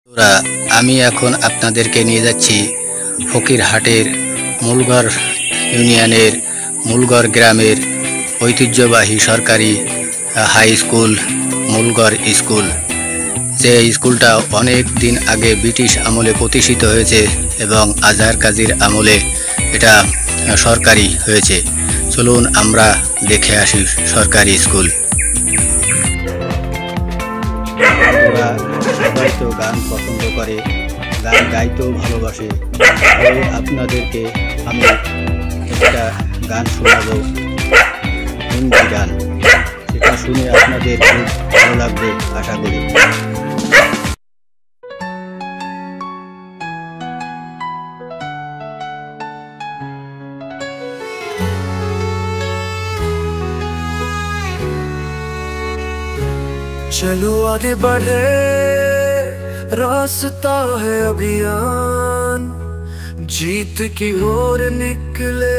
বন্ধুরা, আমি এখন আপনাদেরকে নিয়ে যাচ্ছি ফকিরহাটের মূলগড় ইউনিয়নের মূলগড় গ্রামের ঐতিহ্যবাহী সরকারি হাই স্কুল মূলগড় স্কুল। যে স্কুলটা অনেক দিন আগে ব্রিটিশ আমলে প্রতিষ্ঠিত হয়েছে এবং আজহার কাজীর আমলে এটা সরকারি হয়েছে। চলুন আমরা দেখে আসি সরকারি স্কুল। সবাই তো গান পছন্দ করে, গান গাইতেও ভালোবাসে। তাই আপনাদেরকে আমি একটা গান শোনাবো, হিন্দি গান। সেটা শুনে আপনাদের খুব ভালো লাগবে আশা করি। चलो आगे बढ़े, रास्ता है अभियान, जीत की ओर निकले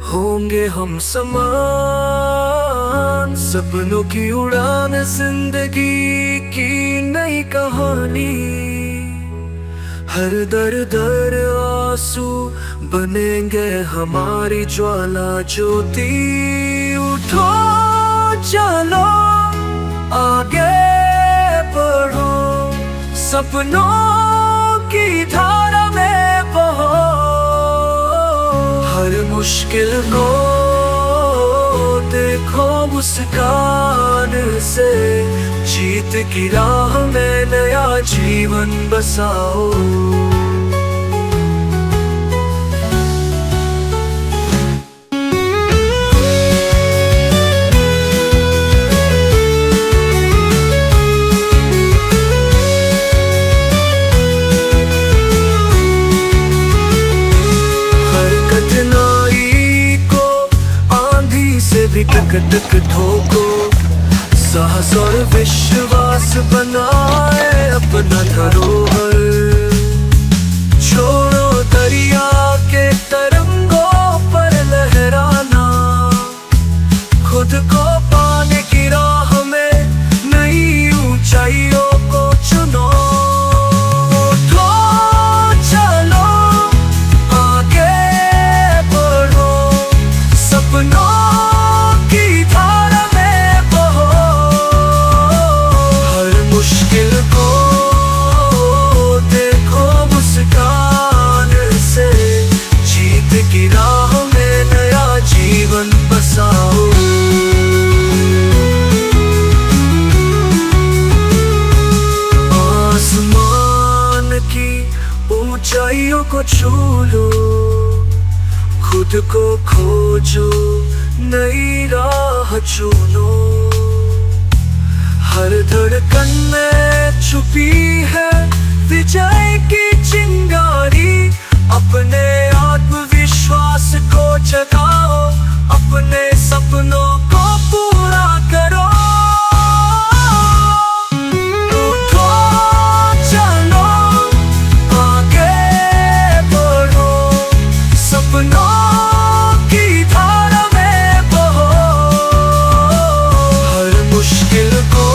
होंगे हम समान। सपनों की उड़ान जिंदगी की नई कहानी, हर दर दर आंसू बनेंगे हमारी ज्वाला ज्योति। उठो चलो आगे बढ़ो, सपनों की धारा में बहो। हर मुश्किल को देखो मुस्कान से, जीत की राह में नया जीवन बसाओ। टक टक ठोको, साहस और विश्वास बनाए अपना धरोहर। छोड़ो दरिया के तरंगों पर लहराना, खुद को पाने की राह में नई ऊंचाइयों को चुनो। उठो चलो आगे बढ़ो, सपनों आसमान की ऊंचाइयों को छू लो, खुद को खोजो, नई राह चुनो। हर धड़कन में छुपी है विजय की चिंगारी। अपने आत्मविश्वास को जगाओ, अपने सपनों को पूरा करो। उठो चलो आगे बढ़ो, सपनों की धारा में बहो। हर मुश्किल को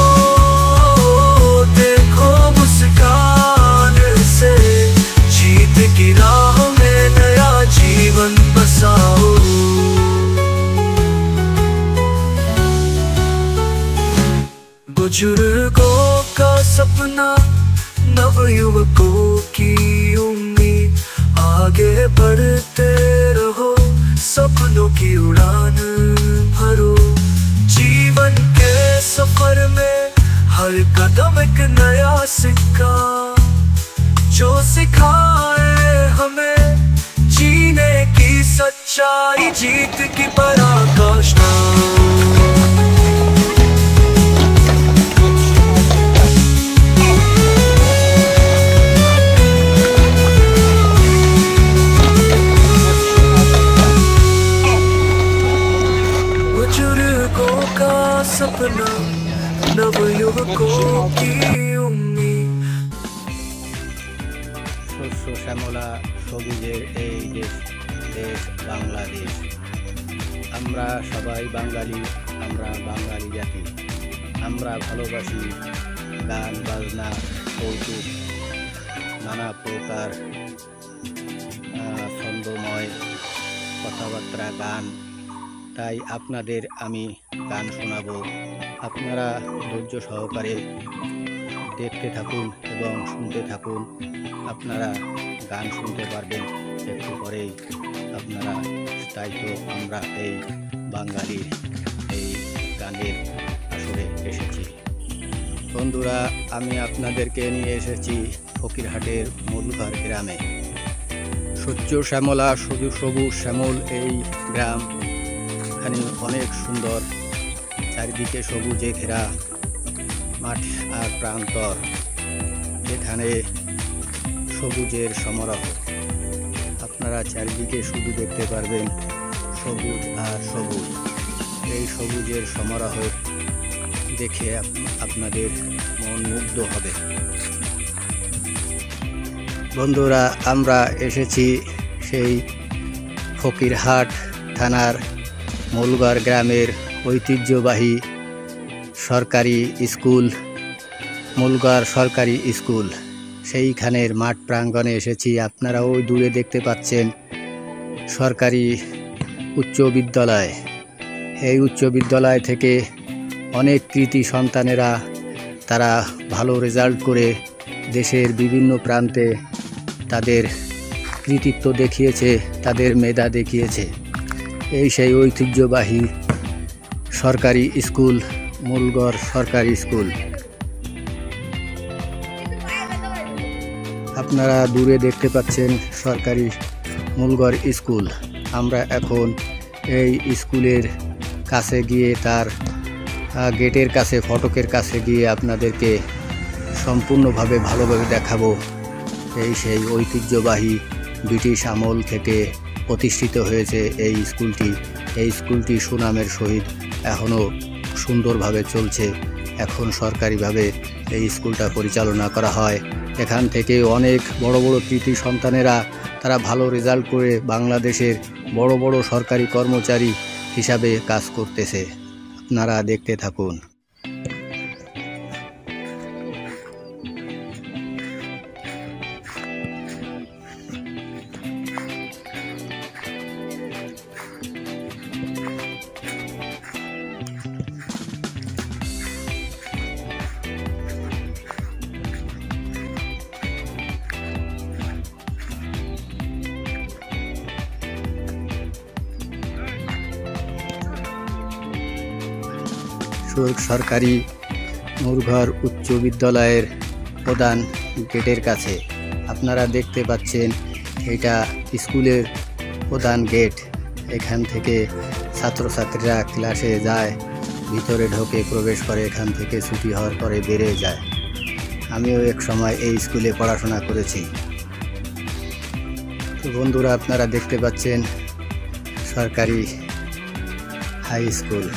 देखो मुस्कान से, जीत की राह में नया जीवन बसाओ। बुजुर्गों का सपना, नवयुवकों की उम्मीद, आगे बढ़ते रहो, सपनों की उड़ान भरो। जीवन के सफर में हर कदम एक नया सिक्का, जो सिखाए हमें जीने की सच्चाई, जीत की पराकाष्ठा। बुजुर्गों का सपना, नवयुवकों की उम्मीद। শস্য শ্যামলা সবুজের এই দেশ বাংলাদেশ। আমরা সবাই বাঙালি, আমরা বাঙালি জাতি। আমরা ভালোবাসি গান বাজনা কৌতুক নানা প্রকার ছন্দময় কথাবার্তা গান, তাই আপনাদের আমি গান শোনাবো। আপনারা ধৈর্য সহকারে দেখতে থাকুন এবং শুনতে থাকুন। আপনারা গান শুনতে পারবেন একটু পরেই আপনারা। তাই তো আমরা এই বাঙালির এই গানের আসরে এসেছি। বন্ধুরা, আমি আপনাদেরকে নিয়ে এসেছি ফকিরহাটের মূলঘর গ্রামে। সূর্য শ্যামলা সবুজ শ্যামল এই গ্রাম। এখানে অনেক সুন্দর, চারিদিকে সবুজে ঘেরা মাঠ আর প্রান্তর, এখানে সবুজের সমারোহ। আপনারা চারিদিকে শুধু দেখতে পারবেন সবুজ আর সবুজ। এই সবুজের সমারোহ দেখে আপনাদের মন মুগ্ধ হবে। বন্ধুরা, আমরা এসেছি সেই ফকিরহাট থানার মূলঘর গ্রামের ঐতিহ্যবাহী সরকারি স্কুল, মূলঘর সরকারি স্কুল। সেইখানের মাঠ প্রাঙ্গণে এসেছি। আপনারা ওই দূরে দেখতে পাচ্ছেন সরকারি উচ্চ বিদ্যালয়। এই উচ্চ বিদ্যালয় থেকে অনেক কৃতি সন্তানেরা তারা ভালো রেজাল্ট করে দেশের বিভিন্ন প্রান্তে তাদের কৃতিত্ব দেখিয়েছে, তাদের মেধা দেখিয়েছে। এই সেই ঐতিহ্যবাহী সরকারি স্কুল, মূলঘর সরকারি স্কুল। আপনারা দূরে দেখতে পাচ্ছেন সরকারি মূলঘর স্কুল। আমরা এখন এই স্কুলের কাছে গিয়ে তার গেটের কাছে, ফটকের কাছে গিয়ে আপনাদেরকে সম্পূর্ণভাবে ভালোভাবে দেখাবো। এই সেই ঐতিহ্যবাহী ব্রিটিশ আমল থেকে প্রতিষ্ঠিত হয়েছে এই স্কুলটি। এই স্কুলটি সুনামের সহিত এখনও সুন্দরভাবে চলছে। এখন সরকারিভাবে এই স্কুলটা পরিচালনা করা হয়। এখান থেকে অনেক বড় বড় কৃতি সন্তানেরা তারা ভালো রেজাল্ট করে বাংলাদেশের বড় বড় সরকারি কর্মচারী হিসাবে কাজ করতেছে। আপনারা দেখতে থাকুন। সরকারি মূলঘর উচ্চ বিদ্যালয়ের প্রধান গেটের কাছে আপনারা দেখতে পাচ্ছেন এটা স্কুলের প্রধান গেট। এখান থেকে ছাত্রছাত্রীরা ক্লাসে যায়, ভিতরে ঢোকে, প্রবেশ করে, এখান থেকে ছুটি হওয়ার পরে বেরিয়ে যায়। আমিও এক সময় এই স্কুলে পড়াশোনা করেছি। তো বন্ধুরা, আপনারা দেখতে পাচ্ছেন সরকারি হাই স্কুল।